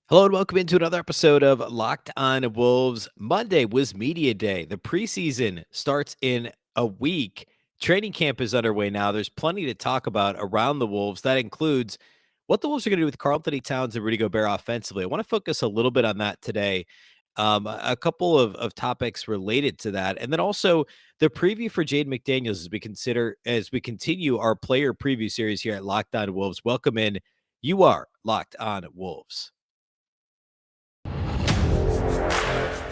Hello and welcome into another episode of Locked On Wolves. Monday was media day. The preseason starts in a week. Training camp is underway now. There's plenty to talk about around the Wolves. That includes what the Wolves are going to do with Karl-Anthony Towns and Rudy Gobert offensively. I want to focus a little bit on that today. A couple of topics related to that, and then also the preview for Jaden McDaniels as we continue our player preview series here at Locked On Wolves. Welcome in. You are Locked On Wolves.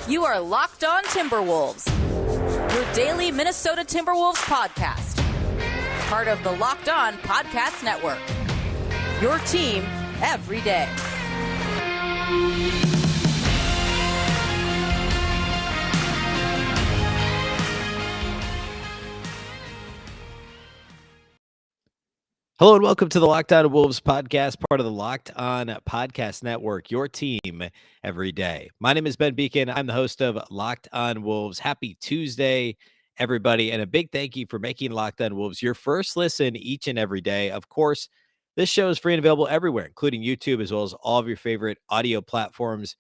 You are Locked On Timberwolves, your daily Minnesota Timberwolves podcast. Part of the Locked On Podcast Network. Your team every day. Hello and welcome to the Locked On Wolves podcast, part of the Locked On Podcast Network, your team every day. My name is Ben Beacon. I'm the host of Locked On Wolves. Happy Tuesday, everybody, and a big thank you for making Locked On Wolves your first listen each and every day. Of course, this show is free and available everywhere, including YouTube, as well as all of your favorite audio platforms.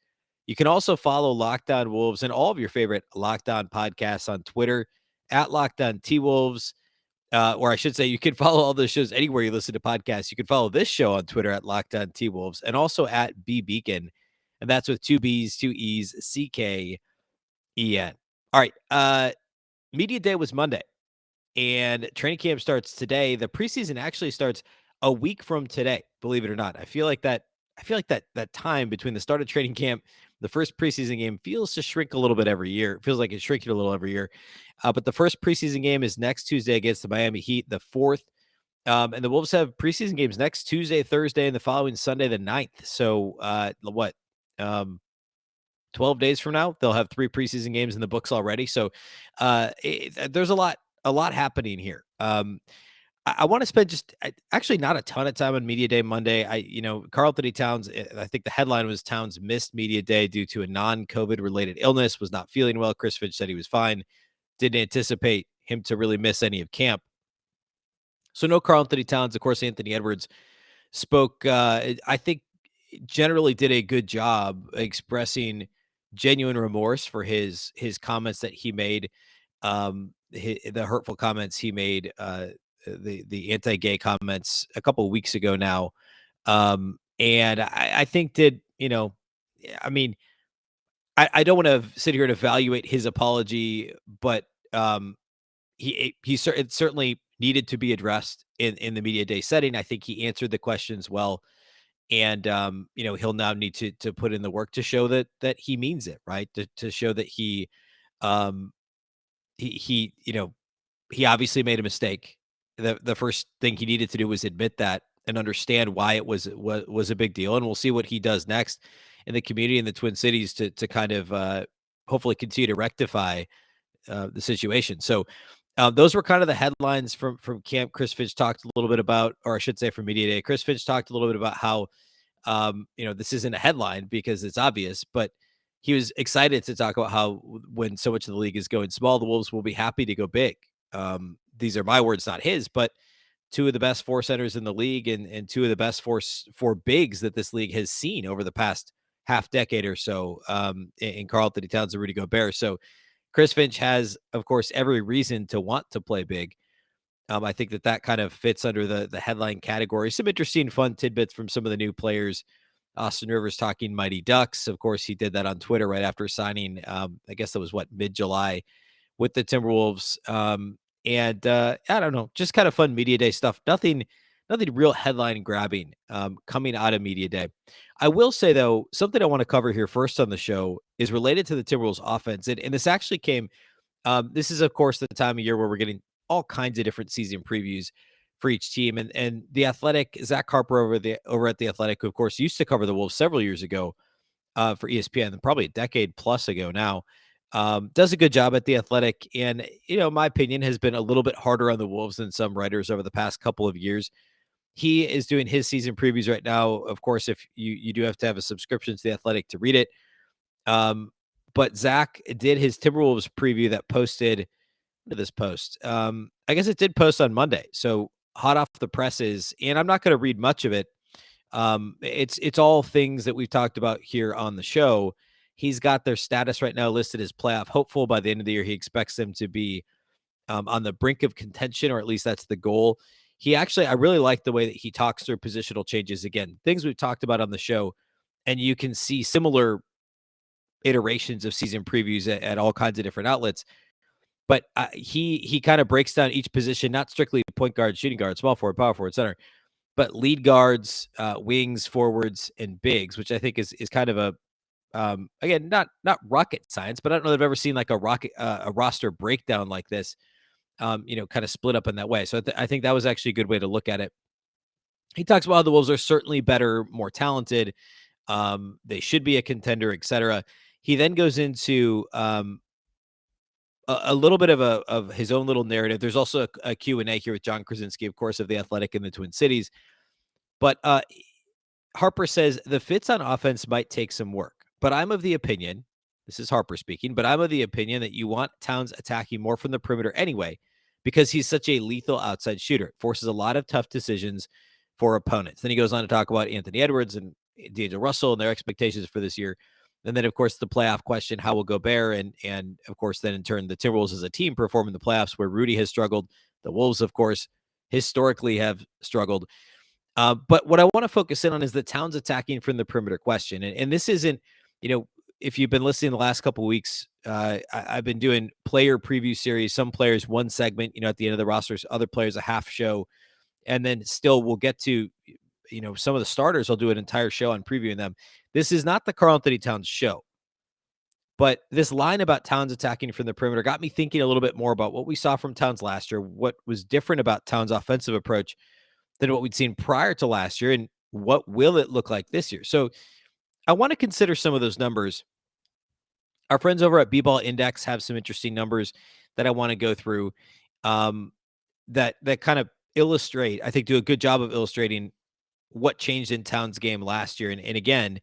You can also follow Locked On Wolves and all of your favorite Locked On podcasts on Twitter at Locked On T-Wolves. Or I should say, you can follow all those shows anywhere you listen to podcasts. You can follow this show on Twitter at Locked On T-Wolves and also at B Beacon. And that's with two B's, two E's, CKEN. All right. Media day was Monday and training camp starts today. The preseason actually starts a week from today, believe it or not. I feel like that time between the start of training camp, the first preseason game feels to shrink a little bit every year. It feels like it's shrinking a little every year. But the first preseason game is next Tuesday against the Miami Heat, the 4th. And the Wolves have preseason games next Tuesday, Thursday, and the following Sunday, the 9th. So 12 days from now, they'll have 3 preseason games in the books already. So there's a lot happening here. I want to spend actually not a ton of time on media day Monday. Karl-Anthony Towns, I think the headline was Towns missed media day due to a non-COVID related illness, was not feeling well. Chris Finch said he was fine. Didn't anticipate him to really miss any of camp. So no Karl-Anthony Towns. Of course, Anthony Edwards spoke, I think generally did a good job expressing genuine remorse for his comments that he made, the hurtful comments he made, the anti-gay comments a couple of weeks ago now. And I think I mean, I don't want to sit here and evaluate his apology, but it certainly needed to be addressed in the media day setting. I think he answered the questions well, and he'll now need to put in the work to show that he means it, right? To show that um he obviously made a mistake. The first thing he needed to do was admit that and understand why it was a big deal. And we'll see what he does next in the community in the Twin Cities to kind of hopefully continue to rectify the situation. So those were kind of the headlines from camp. Chris Finch talked a little bit about, or I should say from media day, Chris Finch talked a little bit about how this isn't a headline because it's obvious, but he was excited to talk about how when so much of the league is going small, the Wolves will be happy to go big. These are my words, not his, but two of the best 4 centers in the league and two of the best four bigs that this league has seen over the past half decade or so, in Karl-Anthony Towns and Rudy Gobert. So Chris Finch has, of course, every reason to want to play big. I think that kind of fits under the headline category. Some interesting, fun tidbits from some of the new players. Austin Rivers talking Mighty Ducks. Of course, he did that on Twitter right after signing. I guess that was mid-July with the Timberwolves. I don't know, just kind of fun media day stuff. Nothing real headline grabbing coming out of media day. I will say though, something I want to cover here first on the show is related to the Timberwolves offense, and this actually came. This is of course the time of year where we're getting all kinds of different season previews for each team, and the Athletic, Zach Harper over at the Athletic, who of course used to cover the Wolves several years ago for ESPN, probably a decade plus ago now. Does a good job at the Athletic, and my opinion has been a little bit harder on the Wolves than some writers over the past couple of years. He is doing his season previews right now. Of course, if you do have to have a subscription to the Athletic to read it. But Zach did his Timberwolves preview that posted to this post. I guess it did post on Monday, so hot off the presses, and I'm not going to read much of it. It's all things that we've talked about here on the show. He's got their status right now listed as playoff hopeful. By the end of the year, he expects them to be on the brink of contention, or at least that's the goal. I really like the way that he talks through positional changes. Again, things we've talked about on the show, and you can see similar iterations of season previews at all kinds of different outlets. But he kind of breaks down each position, not strictly point guard, shooting guard, small forward, power forward, center, but lead guards, wings, forwards, and bigs, which I think is kind of a again, not rocket science, but I don't know that I've ever seen like a roster breakdown like this. Kind of split up in that way. So I think that was actually a good way to look at it. He talks about how the Wolves are certainly better, more talented. They should be a contender, etc. He then goes into a little bit of his own little narrative. There's also a Q&A here with John Krasinski, of course, of The Athletic in the Twin Cities. But Harper says the fits on offense might take some work, but I'm of the opinion, this is Harper speaking, but I'm of the opinion that you want Towns attacking more from the perimeter anyway, because he's such a lethal outside shooter. It forces a lot of tough decisions for opponents. Then he goes on to talk about Anthony Edwards and D'Angelo Russell and their expectations for this year. And then, of course, the playoff question, how will Gobert and of course, then in turn, the Timberwolves as a team perform in the playoffs where Rudy has struggled. The Wolves, of course, historically have struggled. But what I want to focus in on is the Towns attacking from the perimeter question. And this isn't, if you've been listening the last couple of weeks, I've been doing player preview series, some players, one segment, at the end of the rosters, other players, a half show. And then still we'll get to, some of the starters. I'll do an entire show on previewing them. This is not the Karl-Anthony Towns show. But this line about Towns attacking from the perimeter got me thinking a little bit more about what we saw from Towns last year, what was different about Towns' offensive approach than what we'd seen prior to last year, and what will it look like this year. So I want to consider some of those numbers. Our friends over at B-Ball Index have some interesting numbers that I want to go through that kind of illustrate, I think do a good job of illustrating what changed in Towns' game last year. And again,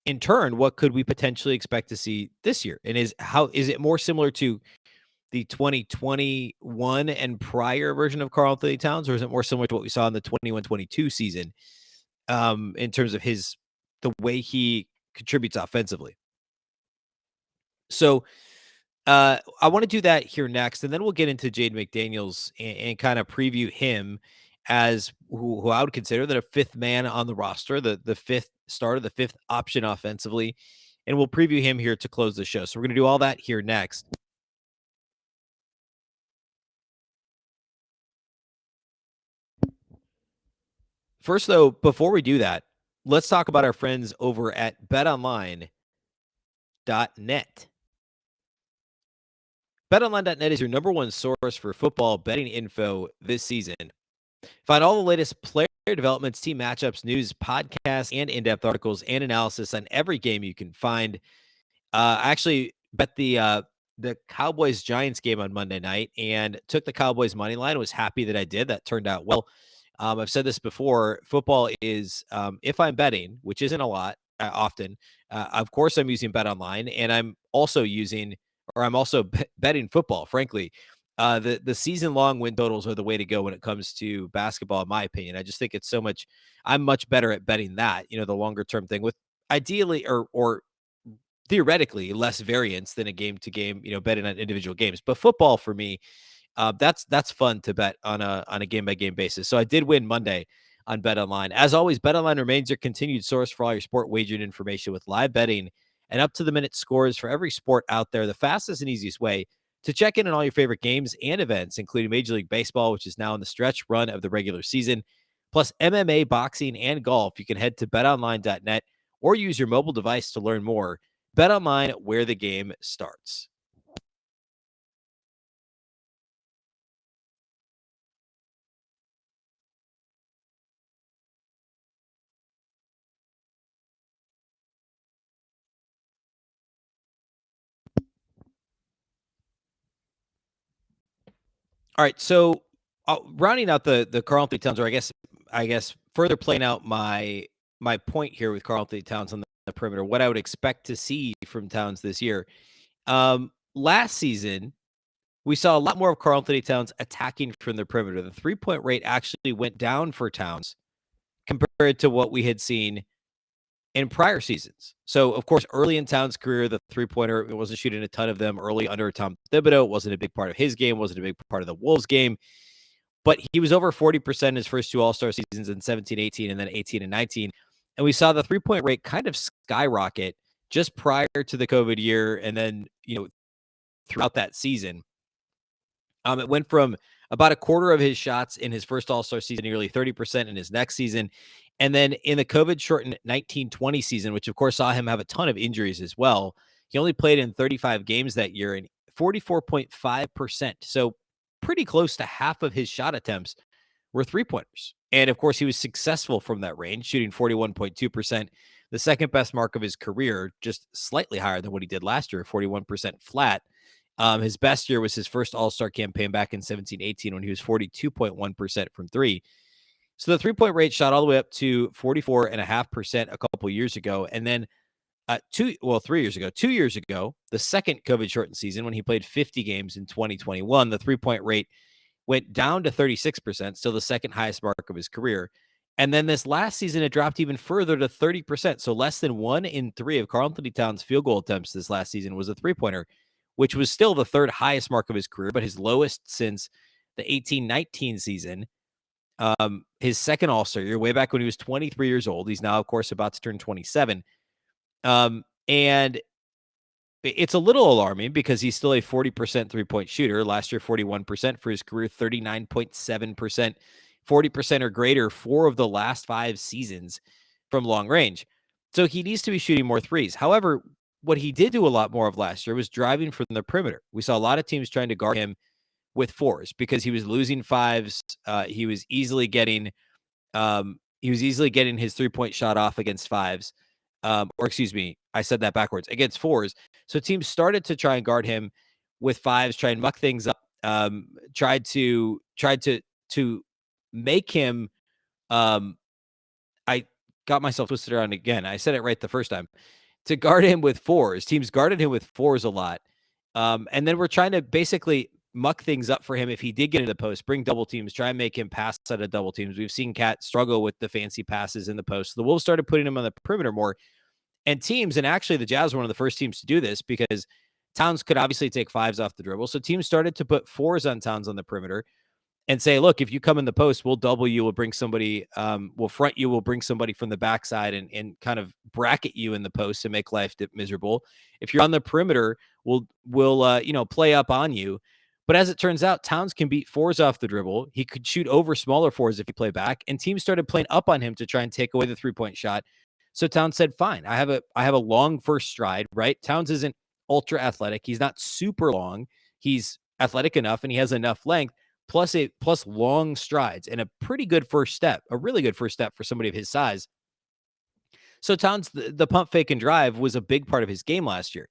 in turn, what could we potentially expect to see this year? And is it more similar to the 2021 and prior version of Karl-Anthony Towns, or is it more similar to what we saw in the 21-22 season in terms of the way he contributes offensively? So I want to do that here next, and then we'll get into Jaden McDaniels and kind of preview him as who I would consider a fifth man on the roster, the fifth starter, the fifth option offensively, and we'll preview him here to close the show. So we're going to do all that here next. First, though, before we do that, let's talk about our friends over at betonline.net. BetOnline.net is your number one source for football betting info this season. Find all the latest player developments, team matchups, news, podcasts, and in-depth articles and analysis on every game you can find. I actually bet the Cowboys-Giants game on Monday night and took the Cowboys money line. Was happy that I did. That turned out well. I've said this before. Football is, if I'm betting, which isn't a lot, often, of course I'm using BetOnline, and I'm also betting football, frankly. The season-long win totals are the way to go when it comes to basketball, in my opinion. I just think it's I'm much better at betting that, the longer-term thing with ideally or theoretically less variance than a game-to-game, betting on individual games. But football for me, that's fun to bet on a game-by-game basis. So I did win Monday on BetOnline. As always, BetOnline remains your continued source for all your sport wagering information with live betting and up-to-the-minute scores for every sport out there. The fastest and easiest way to check in on all your favorite games and events, including Major League Baseball, which is now in the stretch run of the regular season, plus MMA, boxing, and golf. You can head to betonline.net or use your mobile device to learn more. BetOnline, where the game starts. All right, so rounding out the Karl-Anthony Towns, or I guess further playing out my point here with Karl-Anthony Towns on the perimeter, what I would expect to see from Towns this year. Last season, we saw a lot more of Karl-Anthony Towns attacking from the perimeter. The 3-point rate actually went down for Towns compared it to what we had seen in prior seasons. So, of course, early in Towns' career, the three-pointer, it wasn't shooting a ton of them early under Tom Thibodeau. It wasn't a big part of his game, wasn't a big part of the Wolves game. But he was over 40% in his first two All-Star seasons in 17-18 and then 18-19. And we saw the three-point rate kind of skyrocket just prior to the COVID year and then, throughout that season. It went from about a quarter of his shots in his first All-Star season, nearly 30% in his next season. And then in the COVID-shortened 1920 season, which of course saw him have a ton of injuries as well, he only played in 35 games that year and 44.5%. So pretty close to half of his shot attempts were three-pointers. And of course, he was successful from that range, shooting 41.2%, the second best mark of his career, just slightly higher than what he did last year, 41% flat. His best year was his first All-Star campaign back in 17-18 when he was 42.1% from three. So the three-point rate shot all the way up to 44.5% a couple years ago. And then 3 years ago, 2 years ago, the second COVID shortened season when he played 50 games in 2021, the three-point rate went down to 36%, still the second highest mark of his career. And then this last season, it dropped even further to 30%. So less than 1 in 3 of Karl-Anthony Towns' field goal attempts this last season was a three-pointer, which was still the third highest mark of his career, but his lowest since the 18-19 season. His second All-Star year, way back when he was 23 years old. He's now, of course, about to turn 27. And it's a little alarming because he's still a 40% three-point shooter. Last year, 41% for his career, 39.7%, 40% or greater 4 of the last 5 seasons from long range. So he needs to be shooting more threes. However, what he did do a lot more of last year was driving from the perimeter. We saw a lot of teams trying to guard him with fours because he was losing fives. He was easily getting his three-point shot off against fives. Or excuse me, I said that backwards, against fours. So teams started to try and guard him with fives, try and muck things up, tried to make him, I got myself twisted around again. I said it right the first time. To guard him with fours. Teams guarded him with fours a lot. And then we're trying to basically muck things up for him if he did get into the post, bring double teams, try and make him pass out of double teams. We've seen Cat struggle with the fancy passes in the post. So the Wolves started putting him on the perimeter more. And teams, and actually the Jazz were one of the first teams to do this because Towns could obviously take fives off the dribble. So teams started to put fours on Towns on the perimeter and say, look, if you come in the post, we'll double you, we'll bring somebody, we'll front you, we'll bring somebody from the backside and kind of bracket you in the post and make life miserable. If you're on the perimeter, we'll play up on you. But as it turns out, Towns can beat fours off the dribble. He could shoot over smaller fours if he play back, and teams started playing up on him to try and take away the three-point shot. So Towns said, fine, I have a long first stride, right? Towns isn't ultra athletic. He's not super long. He's athletic enough and he has enough length plus long strides and a pretty good first step, a really good first step for somebody of his size. So Towns, the pump, fake, and drive was a big part of his game last year.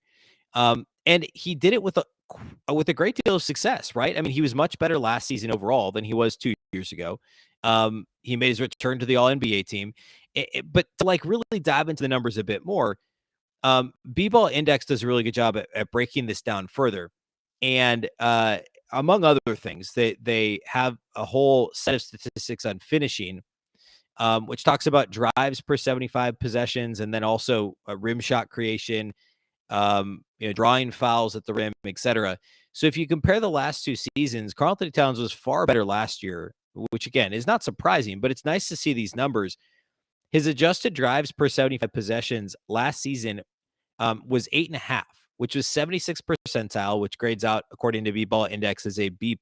And he did it with a great deal of success, right? I mean, he was much better last season overall than he was 2 years ago. He made his return to the All-NBA team. But to really dive into the numbers a bit more, B-Ball Index does a really good job at breaking this down further. And among other things, they have a whole set of statistics on finishing, which talks about drives per 75 possessions and then also rim shot creation, drawing fouls at the rim, etc. So if you compare the last 2 seasons, Karl-Anthony Towns was far better last year, which again is not surprising, but it's nice to see these numbers. His adjusted drives per 75 possessions last season was 8.5, which was 76th percentile, which grades out according to B-Ball Index as a B+.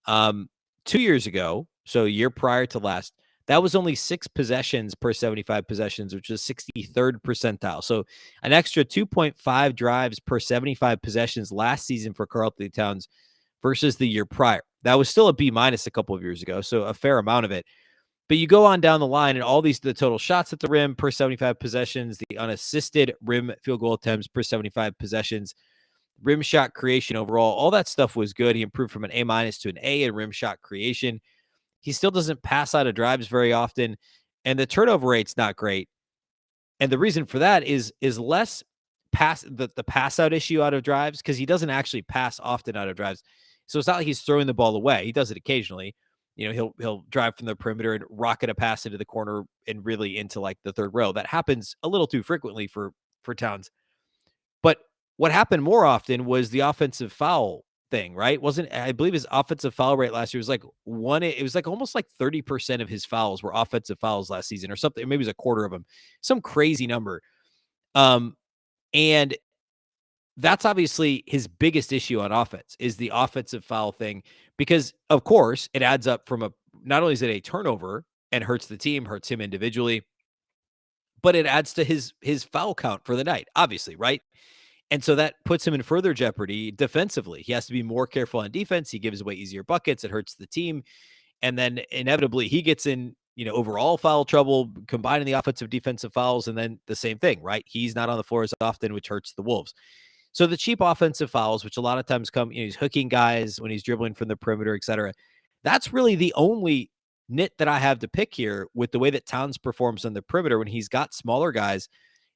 2 years ago, so a year prior to last, that was only 6 possessions per 75 possessions, which was 63rd percentile. So an extra 2.5 drives per 75 possessions last season for Karl-Anthony Towns versus the year prior. That was still a B- a couple of years ago, so a fair amount of it. But you go on down the line and all the total shots at the rim per 75 possessions, the unassisted rim field goal attempts per 75 possessions, rim shot creation overall, all that stuff was good. He improved from an A- to an A in rim shot creation. He still doesn't pass out of drives very often, and the turnover rate's not great. And the reason for that is less the pass out issue out of drives, because he doesn't actually pass often out of drives. So it's not like he's throwing the ball away. He does it occasionally. He'll drive from the perimeter and rocket a pass into the corner and really into like the third row. That happens a little too frequently for Towns. But what happened more often was the offensive foul thing, right? Wasn't I believe his offensive foul rate last year was like it was like almost like 30% of his fouls were offensive fouls last season or something. Maybe it was a quarter of them. Some crazy number. Um, and that's obviously his biggest issue on offense is the offensive foul thing, because of course it adds up from not only is it a turnover and hurts the team, hurts him individually, but it adds to his foul count for the night, obviously, right? And so that puts him in further jeopardy defensively. He has to be more careful on defense. He gives away easier buckets. It hurts the team. And then inevitably he gets in, overall foul trouble, combining the offensive defensive fouls. And then the same thing, right? He's not on the floor as often, which hurts the Wolves. So the cheap offensive fouls, which a lot of times come, he's hooking guys when he's dribbling from the perimeter, et cetera. That's really the only nit that I have to pick here with the way that Towns performs on the perimeter when he's got smaller guys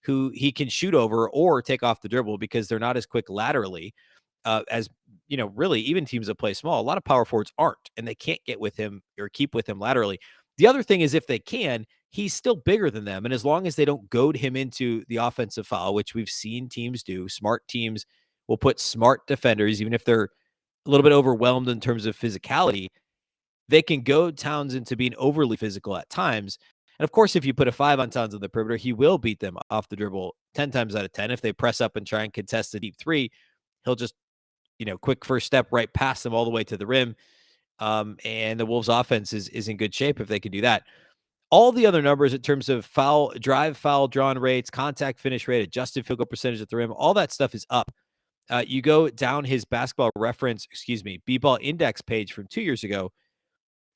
who he can shoot over or take off the dribble because they're not as quick laterally as, really even teams that play small. A lot of power forwards aren't, and they can't get with him or keep with him laterally. The other thing is if they can, he's still bigger than them. And as long as they don't goad him into the offensive foul, which we've seen teams do, smart teams will put smart defenders, even if they're a little bit overwhelmed in terms of physicality, they can goad Towns into being overly physical at times. And of course, if you put a 5 on Towns on the perimeter, he will beat them off the dribble 10 times out of 10. If they press up and try and contest the deep three, he'll just, quick first step right past them all the way to the rim. And the Wolves offense is in good shape if they can do that. All the other numbers in terms of foul drawn rates, contact finish rate, adjusted field goal percentage at the rim, all that stuff is up. You go down his basketball reference, B-ball index page from 2 years ago,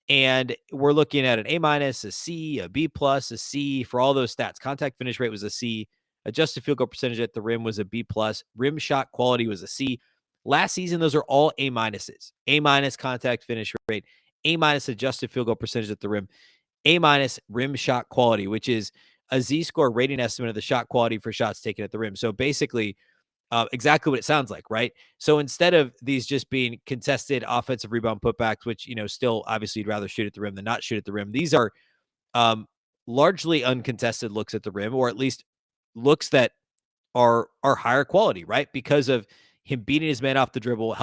and we're looking at an A minus, a C, a B plus, a C for all those stats. Contact finish rate was a C. Adjusted field goal percentage at the rim was a B plus. Rim shot quality was a C. Last season, those are all A minuses. A minus contact finish rate, A minus adjusted field goal percentage at the rim, A minus rim shot quality, which is a Z-score rating estimate of the shot quality for shots taken at the rim. So basically, exactly what it sounds like, right? So instead of these just being contested offensive rebound putbacks, which, still obviously you'd rather shoot at the rim than not shoot at the rim, these are largely uncontested looks at the rim, or at least looks that are higher quality, right? Because of him beating his man off the dribble,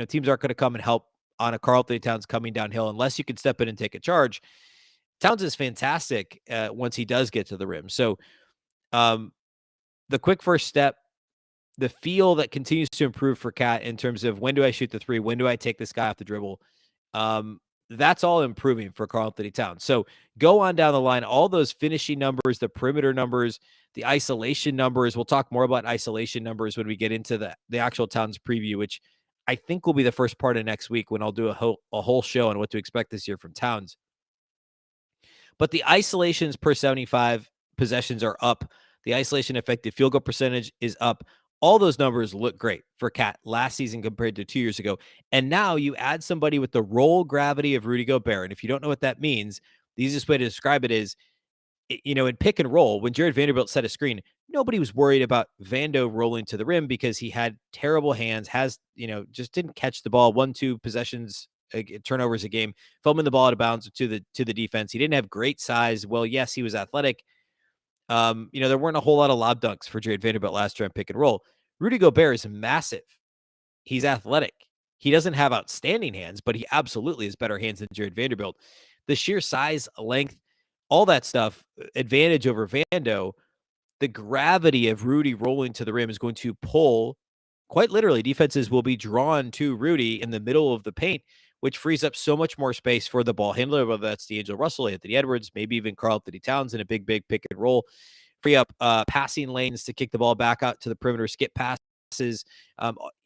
teams aren't going to come and help on a Karl-Anthony Towns coming downhill unless you can step in and take a charge. Towns is fantastic once he does get to the rim. So the quick first step, the feel that continues to improve for Cat in terms of when do I shoot the three? When do I take this guy off the dribble? That's all improving for Karl-Anthony Towns. So go on down the line, all those finishing numbers, the perimeter numbers, the isolation numbers. We'll talk more about isolation numbers when we get into the actual Towns preview, which I think will be the first part of next week when I'll do a whole show on what to expect this year from Towns. But the isolations per 75 possessions are up. The isolation effective field goal percentage is up. All those numbers look great for Cat last season compared to 2 years ago. And now you add somebody with the roll gravity of Rudy Gobert. And if you don't know what that means, the easiest way to describe it is, in pick and roll, when Jared Vanderbilt set a screen, nobody was worried about Vando rolling to the rim because he had terrible hands, just didn't catch the ball, 1-2 possessions, turnovers a game, fumbling the ball out of bounds to the defense. He didn't have great size. Well, yes, he was athletic. There weren't a whole lot of lob dunks for Jared Vanderbilt last year on pick and roll. Rudy Gobert is massive. He's athletic. He doesn't have outstanding hands, but he absolutely has better hands than Jared Vanderbilt. The sheer size, length, all that stuff, advantage over Vando, the gravity of Rudy rolling to the rim is going to pull, quite literally, defenses will be drawn to Rudy in the middle of the paint, which frees up so much more space for the ball handler, whether that's D'Angelo Russell, Anthony Edwards, maybe even Karl-Anthony Towns in a big pick and roll. Free up passing lanes to kick the ball back out to the perimeter, skip passes,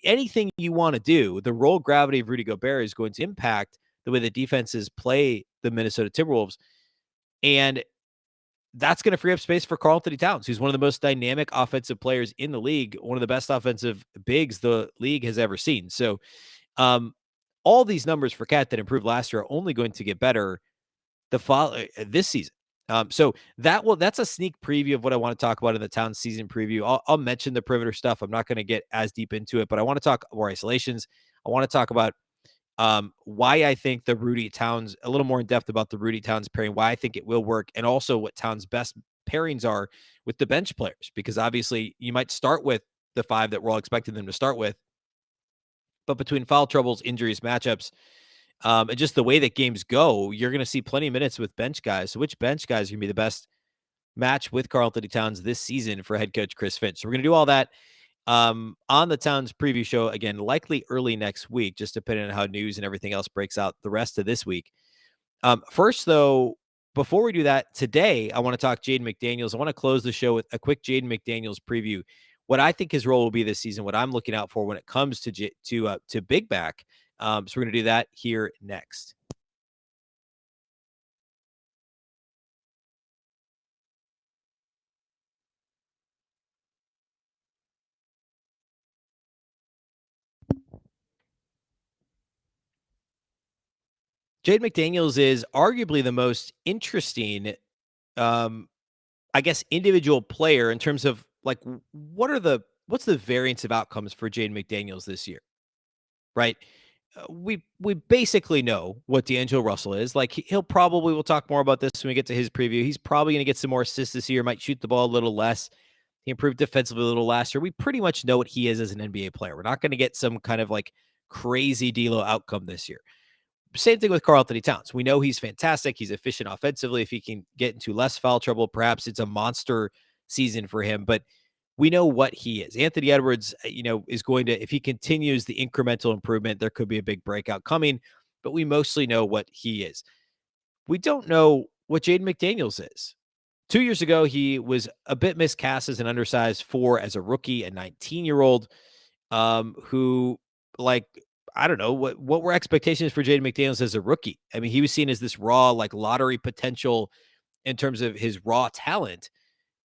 anything you want to do. The roll gravity of Rudy Gobert is going to impact the way the defenses play the Minnesota Timberwolves. And that's going to free up space for Karl-Anthony Towns, who's one of the most dynamic offensive players in the league, one of the best offensive bigs the league has ever seen. So all these numbers for Cat that improved last year are only going to get better this season. So that's a sneak preview of what I want to talk about in the Towns season preview. I'll mention the perimeter stuff. I'm not going to get as deep into it, but I want to talk more isolations. I want to talk about why I think the Rudy Towns, a little more in depth about the Rudy Towns pairing, why I think it will work, and also what Towns' best pairings are with the bench players, because obviously you might start with the five that we're all expecting them to start with, but between foul troubles, injuries, matchups, and just the way that games go, you're going to see plenty of minutes with bench guys. So which bench guys are going to be the best match with Karl-Anthony Towns this season for head coach Chris Finch? So we're going to do all that on the Towns preview show again, likely early next week, just depending on how news and everything else breaks out the rest of this week. First, though, before we do that, today I want to talk Jaden McDaniels. I want to close the show with a quick Jaden McDaniels preview. What I think his role will be this season, what I'm looking out for when it comes to Big Back. So we're going to do that here next. Jaden McDaniels is arguably the most interesting, um, I guess, individual player in terms of like what's the variance of outcomes for Jaden McDaniels this year, right? We basically know what D'Angelo Russell is. Like he'll probably we'll talk more about this when we get to his preview. He's probably going to get some more assists this year. Might shoot the ball a little less. He improved defensively a little last year. We pretty much know what he is as an NBA player. We're not going to get some kind of like crazy D'Lo outcome this year. Same thing with Karl-Anthony Towns. We know he's fantastic. He's efficient offensively. If he can get into less foul trouble, perhaps it's a monster season for him. But we know what he is. Anthony Edwards, is going to, if he continues the incremental improvement, there could be a big breakout coming. But we mostly know what he is. We don't know what Jaden McDaniels is. 2 years ago, he was a bit miscast as an undersized four as a rookie, a 19-year-old who, like, I don't know what were expectations for Jaden McDaniels as a rookie. I mean, he was seen as this raw, like lottery potential in terms of his raw talent,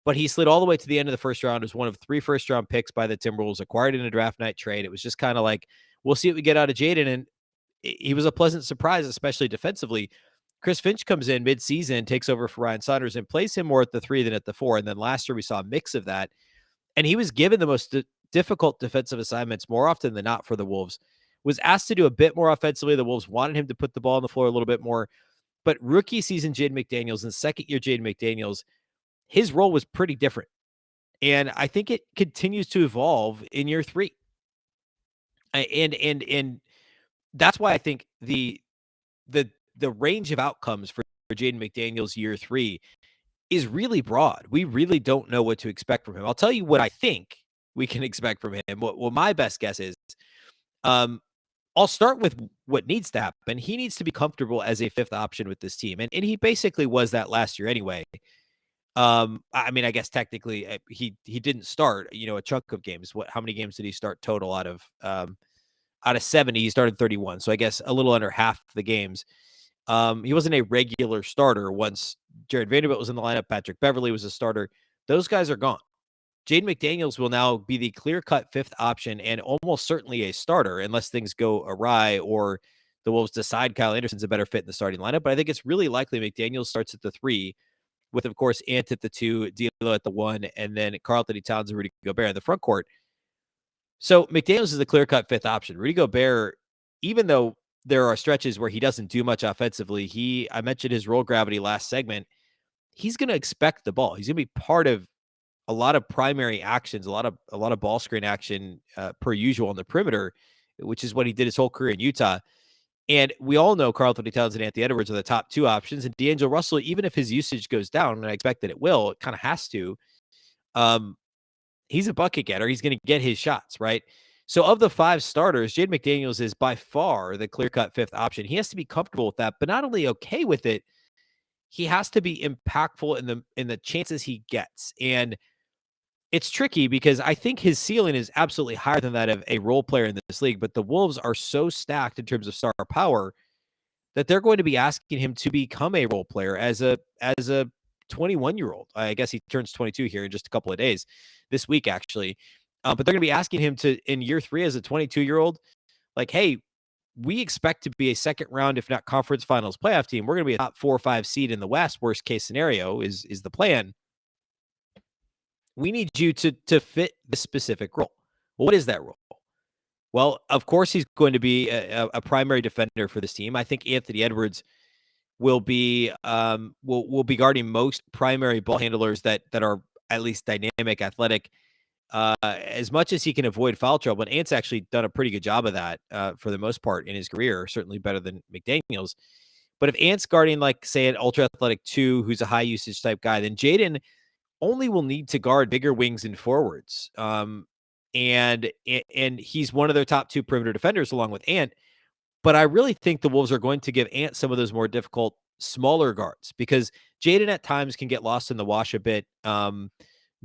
but he slid all the way to the end of the first round as one of 3 first-round picks by the Timberwolves, acquired in a draft night trade. It was just kind of like, we'll see what we get out of Jaden, and he was a pleasant surprise, especially defensively. Chris Finch comes in mid-season, takes over for Ryan Saunders, and plays him more at the 3 than at the 4. And then last year we saw a mix of that, and he was given the most difficult defensive assignments more often than not for the Wolves. Was asked to do a bit more offensively. The Wolves wanted him to put the ball on the floor a little bit more. But rookie season Jaden McDaniels and second year Jaden McDaniels, his role was pretty different. And I think it continues to evolve in year 3. And that's why I think the range of outcomes for Jaden McDaniels year 3 is really broad. We really don't know what to expect from him. I'll tell you what I think we can expect from him. What my best guess is. I'll start with what needs to happen. He needs to be comfortable as a 5th option with this team. And he basically was that last year anyway. I mean, I guess technically he didn't start, a chunk of games. How many games did he start total out of 70? He started 31. So I guess a little under half the games. He wasn't a regular starter once Jared Vanderbilt was in the lineup. Patrick Beverly was a starter. Those guys are gone. Jaden McDaniels will now be the clear-cut 5th option and almost certainly a starter unless things go awry or the Wolves decide Kyle Anderson's a better fit in the starting lineup. But I think it's really likely McDaniels starts at the 3 with, of course, Ant at the 2, D'Lo at the 1, and then Karl-Anthony Towns and Rudy Gobert in the front court. So McDaniels is the clear-cut 5th option. Rudy Gobert, even though there are stretches where he doesn't do much offensively, I mentioned his roll gravity last segment, he's going to expect the ball. He's going to be part of a lot of primary actions, a lot of ball screen action per usual on the perimeter, which is what he did his whole career in Utah. And we all know Karl-Anthony Towns and Anthony Edwards are the top 2 options. And D'Angelo Russell, even if his usage goes down, and I expect that it will, it kind of has to. He's a bucket getter. He's going to get his shots, right? So of the 5 starters, Jaden McDaniels is by far the clear-cut 5th option. He has to be comfortable with that, but not only okay with it, he has to be impactful in the chances he gets. And it's tricky because I think his ceiling is absolutely higher than that of a role player in this league, but the Wolves are so stacked in terms of star power that they're going to be asking him to become a role player as a 21-year-old. I guess he turns 22 here in just a couple of days, this week actually. But they're going to be asking him to, in year 3 as a 22-year-old, like, hey, we expect to be a second round, if not conference finals playoff team. We're going to be a top 4 or 5 seed in the West. Worst case scenario is the plan. We need you to fit the specific role. Well, what is that role? Well, of course, he's going to be a primary defender for this team. I think Anthony Edwards will be guarding most primary ball handlers that are at least dynamic, athletic, as much as he can avoid foul trouble. And Ant's actually done a pretty good job of that for the most part in his career, certainly better than McDaniels. But if Ant's guarding, like, say, an ultra athletic two who's a high usage type guy, then Jaden only will need to guard bigger wings and forwards. And he's one of their top two perimeter defenders along with Ant. But I really think the Wolves are going to give Ant some of those more difficult smaller guards because Jaden at times can get lost in the wash a bit.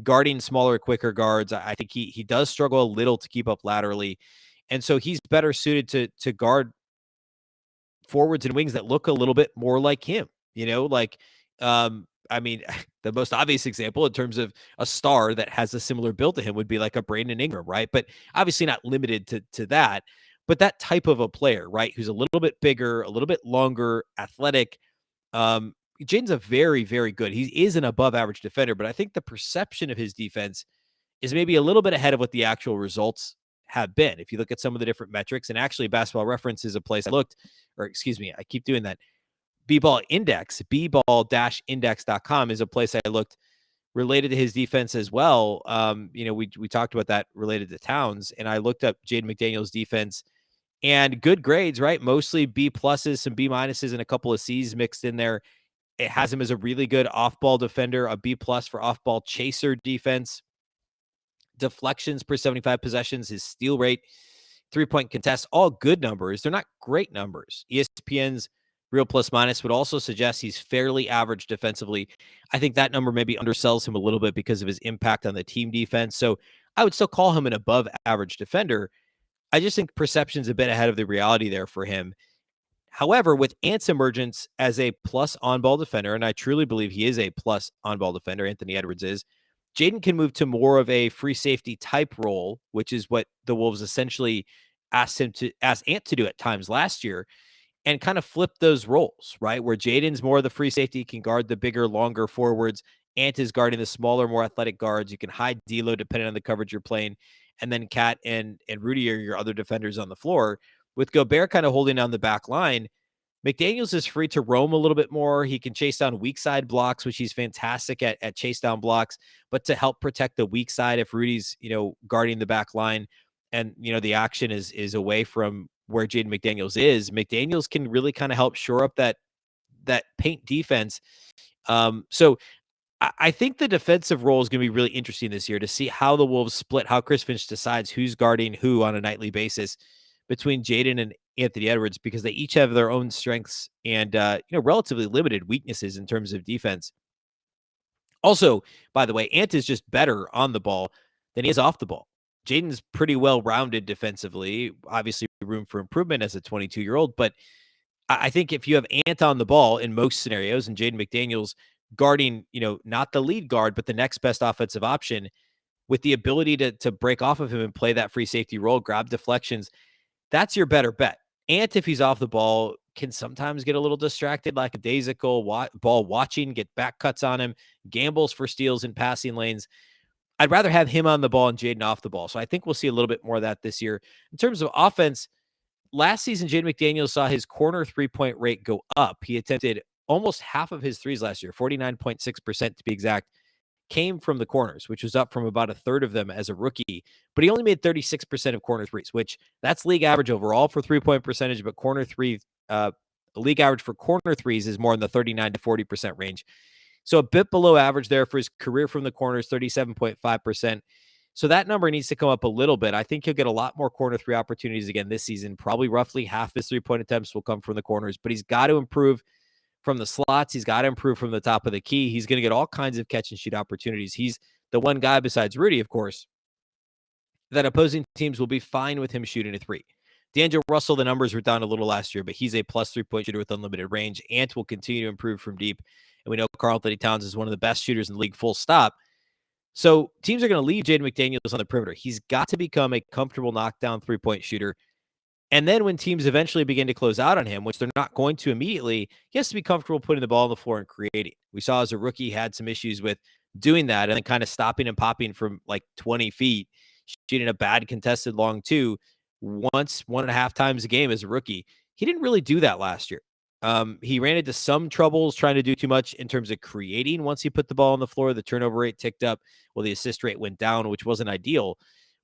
Guarding smaller, quicker guards, I think he does struggle a little to keep up laterally, and so he's better suited to guard forwards and wings that look a little bit more like him. I mean, the most obvious example in terms of a star that has a similar build to him would be like a Brandon Ingram, right? But obviously not limited to that. But that type of a player, right, who's a little bit bigger, a little bit longer, athletic. Um, Jaden's a very, very good. He is an above average defender, but I think the perception of his defense is maybe a little bit ahead of what the actual results have been. If you look at some of the different metrics, and actually Basketball Reference is a place I looked, or excuse me, I keep doing that. B-Ball Index, bball-index.com is a place I looked related to his defense as well. We talked about that related to Towns, and I looked up Jaden McDaniels' defense and good grades, right? Mostly B pluses, some B minuses, and a couple of C's mixed in there. It has him as a really good off-ball defender, a B plus for off-ball chaser defense, deflections per 75 possessions, his steal rate, 3-point contests, all good numbers. They're not great numbers. ESPN's real plus minus would also suggest he's fairly average defensively. I think that number maybe undersells him a little bit because of his impact on the team defense. So I would still call him an above average defender. I just think perception's a bit ahead of the reality there for him. However, with Ant's emergence as a plus on-ball defender, and I truly believe he is a plus on-ball defender, Anthony Edwards is, Jaden can move to more of a free safety type role, which is what the Wolves essentially asked Ant to do at times last year, and kind of flip those roles, right? Where Jaden's more of the free safety, can guard the bigger, longer forwards. Ant is guarding the smaller, more athletic guards. You can hide D'Lo depending on the coverage you're playing. And then Cat and Rudy are your other defenders on the floor. With Gobert kind of holding down the back line, McDaniels is free to roam a little bit more. He can chase down weak side blocks, which he's fantastic at chase down blocks, but to help protect the weak side if Rudy's, guarding the back line and, the action is away from where Jaden McDaniels is, McDaniels can really kind of help shore up that paint defense. So I think the defensive role is going to be really interesting this year to see how the Wolves split, how Chris Finch decides who's guarding who on a nightly basis between Jaden and Anthony Edwards, because they each have their own strengths and relatively limited weaknesses in terms of defense. Also, by the way, Ant is just better on the ball than he is off the ball. Jaden's pretty well rounded defensively. Obviously, room for improvement as a 22-year-old, but I think if you have Ant on the ball in most scenarios and Jaden McDaniels guarding, not the lead guard, but the next best offensive option with the ability to break off of him and play that free safety role, grab deflections, that's your better bet. Ant, if he's off the ball, can sometimes get a little distracted, like a daisical ball watching, get back cuts on him, gambles for steals in passing lanes. I'd rather have him on the ball and Jaden off the ball. So I think we'll see a little bit more of that this year. In terms of offense, last season, Jaden McDaniels saw his corner three-point rate go up. He attempted almost half of his threes last year, 49.6% to be exact, came from the corners, which was up from about a third of them as a rookie. But he only made 36% of corner threes, which that's league average overall for three-point percentage, but league average for corner threes is more in the 39 to 40% range. So a bit below average there for his career from the corners, 37.5%. So that number needs to come up a little bit. I think he'll get a lot more corner three opportunities again this season. Probably roughly half his three-point attempts will come from the corners, but he's got to improve from the slots. He's got to improve from the top of the key. He's going to get all kinds of catch and shoot opportunities. He's the one guy besides Rudy, of course, that opposing teams will be fine with him shooting a three. D'Angelo Russell, the numbers were down a little last year, but he's a plus 3-point shooter with unlimited range. Ant will continue to improve from deep. And we know Karl-Anthony Towns is one of the best shooters in the league, full stop. So teams are going to leave Jaden McDaniels on the perimeter. He's got to become a comfortable knockdown 3-point shooter. And then when teams eventually begin to close out on him, which they're not going to immediately, he has to be comfortable putting the ball on the floor and creating. We saw as a rookie, he had some issues with doing that and then kind of stopping and popping from like 20 feet, shooting a bad contested long two. once, 1.5 times a game as a rookie. He didn't really do that last year. He ran into some troubles trying to do too much in terms of creating once he put the ball on the floor. The turnover rate ticked up. Well, the assist rate went down, which wasn't ideal,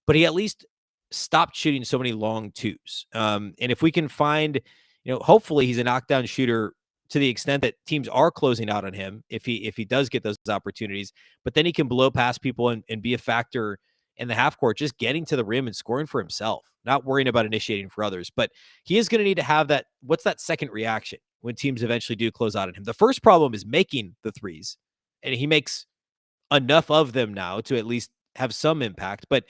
but he at least stopped shooting so many long twos. And if we can find, hopefully he's a knockdown shooter to the extent that teams are closing out on him if he does get those opportunities, but then he can blow past people and be a factor in the half court, just getting to the rim and scoring for himself, not worrying about initiating for others. But he is going to need to have that. What's that second reaction when teams eventually do close out on him? The first problem is making the threes, and he makes enough of them now to at least have some impact. But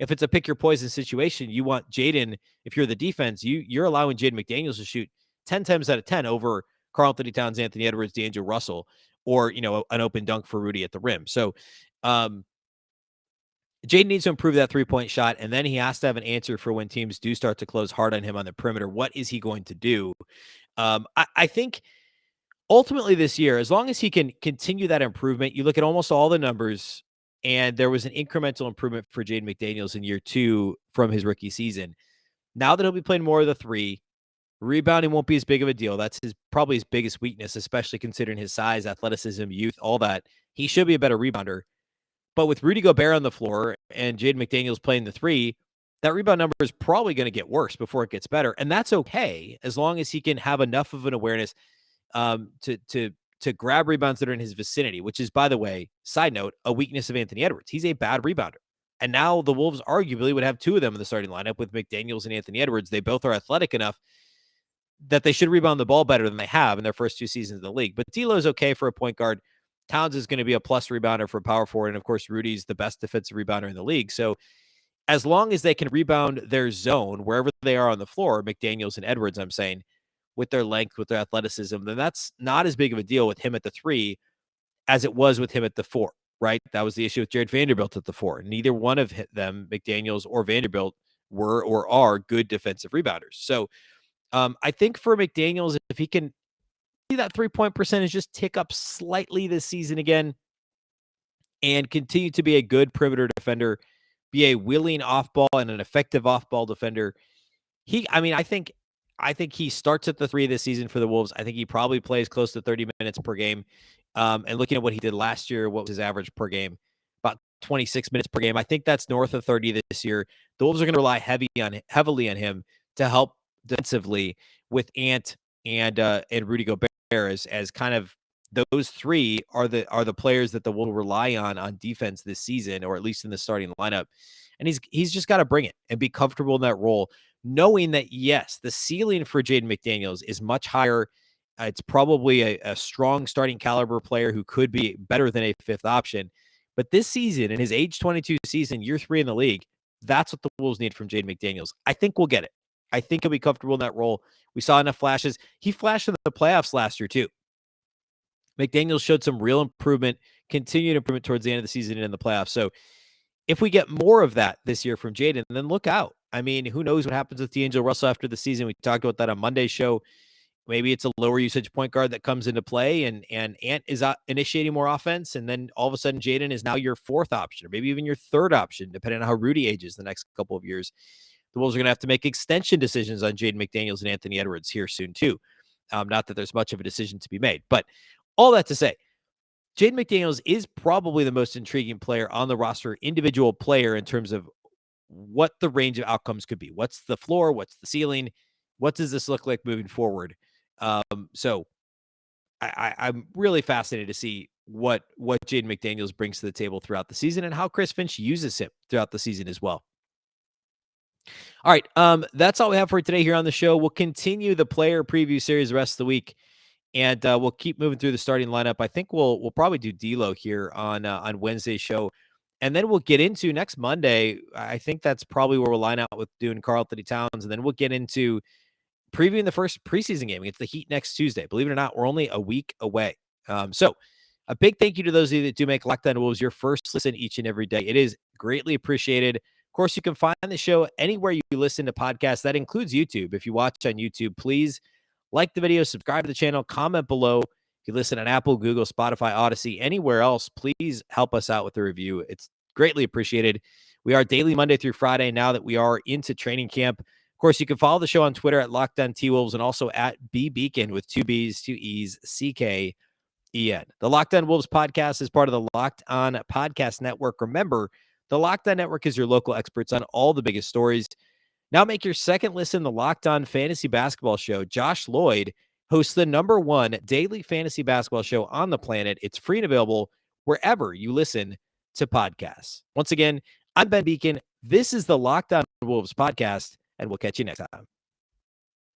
if it's a pick your poison situation, you want Jaden, if you're the defense, you're allowing Jaden McDaniels to shoot 10 times out of 10 over Karl-Anthony Towns, Anthony Edwards, D'Angelo Russell, or, an open dunk for Rudy at the rim. So, Jaden needs to improve that three-point shot, and then he has to have an answer for when teams do start to close hard on him on the perimeter. What is he going to do? I think ultimately this year, as long as he can continue that improvement, you look at almost all the numbers, and there was an incremental improvement for Jaden McDaniels in year 2 from his rookie season. Now that he'll be playing more of the three, rebounding won't be as big of a deal. That's probably his biggest weakness, especially considering his size, athleticism, youth, all that. He should be a better rebounder. But with Rudy Gobert on the floor and Jaden McDaniels playing the three, that rebound number is probably going to get worse before it gets better. And that's okay as long as he can have enough of an awareness to grab rebounds that are in his vicinity, which is, by the way, side note, a weakness of Anthony Edwards. He's a bad rebounder. And now the Wolves arguably would have two of them in the starting lineup with McDaniels and Anthony Edwards. They both are athletic enough that they should rebound the ball better than they have in their first 2 seasons in the league. But D'Lo's okay for a point guard. Towns is going to be a plus rebounder for power forward. And of course, Rudy's the best defensive rebounder in the league. So as long as they can rebound their zone, wherever they are on the floor, McDaniels and Edwards, I'm saying, with their length, with their athleticism, then that's not as big of a deal with him at the three as it was with him at the four, right? That was the issue with Jared Vanderbilt at the four. Neither one of them, McDaniels or Vanderbilt, were or are good defensive rebounders. So I think for McDaniels, if he can see that 3-point percentage just tick up slightly this season again and continue to be a good perimeter defender, be a willing off ball and an effective off ball defender, I think he starts at the three this season for the Wolves. I think he probably plays close to 30 minutes per game. And looking at what he did last year, what was his average per game? About 26 minutes per game. I think that's north of 30 this year. The Wolves are going to rely heavily on him to help defensively with Ant and Rudy Gobert as kind of those three are the players that the Wolves will rely on defense this season, or at least in the starting lineup. And he's just got to bring it and be comfortable in that role, knowing that, yes, the ceiling for Jaden McDaniels is much higher. It's probably a strong starting caliber player who could be better than a fifth option. But this season, in his age 22 season, year 3 in the league, that's what the Wolves need from Jaden McDaniels. I think we'll get it. I think he'll be comfortable in that role. We saw enough flashes. He flashed in the playoffs last year, too. McDaniels showed some real improvement, continued improvement towards the end of the season and in the playoffs. So if we get more of that this year from Jaden, then look out. I mean, who knows what happens with D'Angelo Russell after the season? We talked about that on Monday's show. Maybe it's a lower usage point guard that comes into play, and Ant is initiating more offense, and then all of a sudden Jaden is now your fourth option, or maybe even your third option, depending on how Rudy ages the next couple of years. The Wolves are going to have to make extension decisions on Jaden McDaniels and Anthony Edwards here soon too. Not that there's much of a decision to be made, but all that to say, Jaden McDaniels is probably the most intriguing player on the roster, individual player, in terms of what the range of outcomes could be. What's the floor? What's the ceiling? What does this look like moving forward? So I'm really fascinated to see what Jaden McDaniels brings to the table throughout the season and how Chris Finch uses him throughout the season as well. All right, that's all we have for today here on the show. We'll continue the player preview series the rest of the week, and we'll keep moving through the starting lineup. I think we'll probably do D'Lo here on Wednesday's show, and then we'll get into next Monday. I think that's probably where we'll line out with doing Karl-Anthony Towns, and then we'll get into previewing the first preseason game against the Heat next Tuesday. Believe it or not, we're only a week away. So a big thank you to those of you that do make Locked On Wolves your first listen each and every day. It is greatly appreciated. Of course, you can find the show anywhere you listen to podcasts. That includes YouTube. If you watch on YouTube, please like the video, subscribe to the channel, comment below. If you listen on Apple, Google, Spotify, Odyssey, anywhere else, please help us out with the review. It's greatly appreciated. We are daily Monday through Friday now that we are into training camp. Of course, you can follow the show on Twitter at Locked On T-Wolves and also at BBeacon with 2 B's, 2 E's, CKEN. The Locked On Wolves podcast is part of the Locked On Podcast Network. Remember, the Locked On Network is your local experts on all the biggest stories. Now make your second listen the Locked On Fantasy Basketball Show. Josh Lloyd hosts the #1 daily fantasy basketball show on the planet. It's free and available wherever you listen to podcasts. Once again, I'm Ben Beacon. This is the Locked On Wolves podcast, and we'll catch you next time.